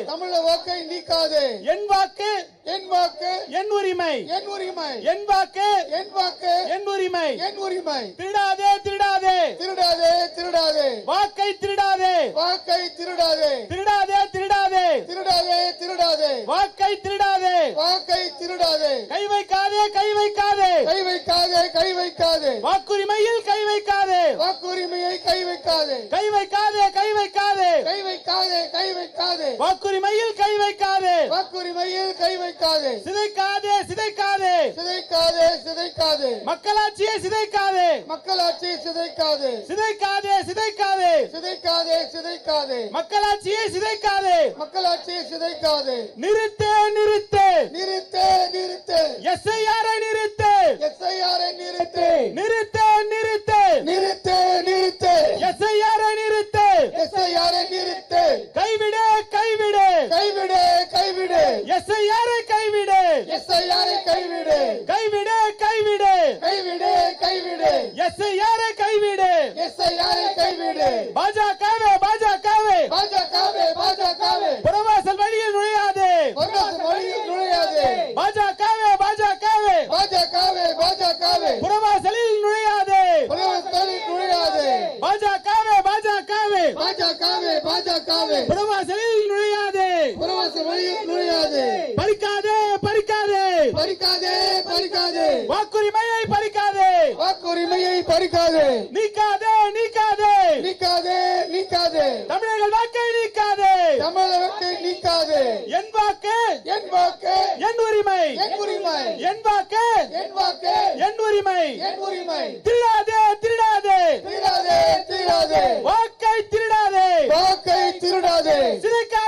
தமிழக வாக்கை நீக்காதே. என் வாக்கு என் வாக்கு என் உரிமை. என் உரிமை. என் வாக்கு என் வாக்கு என் உரிமை. என் உரிமை. திருடாதே திருடாதே திருடாதே திருடாதே வாக்கை திருடாதே. வாக்கை திருடாதே. திருடாதே திருடாதே திருடாதே திருடாதே வாக்கை திருடாதே. வாக்கை திருடாதே. கை வைக்காதே கை வைக்காதே கை வைக்காதே கை வைக்காதே. வாக்குரிமையில் கை வைக்காதே. வாக்குரிமையை கை வைக்காதே. கை வைக்காதே கை வைக்காதே கை வைக்காதே கை வைக்காதே. வாக்குரிமையில் கை வைக்காதே. வாக்குரிமையில் கை வைக்காதே. சிதைக்காதே சிதைக்காதே சிதைக்காதே சிதைக்காதே. மக்களாட்சியை சிதைக்காதே. மக்களாட்சி சிதைக்காதே. சிதைக்காதே சிதைக்காதே சிதைக்காதே சிதைக்காதே. மக்களாட்சியை சிதைக்காதே. மக்களாட்சி சிதைக்காதே. நிறுத்து நிறுத்து நிறுத்து நிறுத்து. எஸ்ஐஆர் நிறுத்து. எஸ்ஐஆரை நிறுத்து. நிறுத்து நிறுத்து நிறுத்து நிறுத்து. எஸ்ஐஆர் நிறுத்து. எஸ்ஐஆரை நிறுத்து. கைவிடு கைவிடு கைவிடு கைவிடு. எஸ்ஐஆர் கைவிடு. எஸ்ஐஆரை கைவிடு. கைவிடு கைவிடு கைவிடு கைவிடு. எஸ்ஐஆர் கைவிடு. எஸ்ஐஆரை கைவிடு. பாஜகவே பாஜகவே பாஜகவே பாஜகவே. புறவாசல் வழியில் நுழையாதே. ஒன்றாவது மொழியில் நுழையாதே. பாஜகவே பாஜகவே பாஜகவே பாஜகவே. புறவாசலில் நுழையாதே. புறவாசலில் நுழையாதே. பாஜகவே பாஜகவே பாஜகவே பாஜகவே. புறவாசலில் நுழையாதே. புறவாசல் வழியில் நுழையாதே. பறிக்காதே பறிக்காதே பறிக்காதே பறிக்காதே. வாக்குரிமையை பறிக்காதே. வாக்குரிமையை பறிக்காதே. நீக்காதே நீக்காதே நீக்காதே நீக்காதே. தமிழர்கள் வாக்கை நீக்காதே. தமிழகத்தை நீக்காதே. என் வாக்கு என் வாக்கு என் உரிமை. என் உரிமை. என் வாக்கு என் வாக்கு என் உரிமை. என் உரிமை. திருடாதே திருடாதே திருடாதே திருடாதே. வாக்கை திருடாதே. வாக்கை திருடாதே. சிதைக்காதே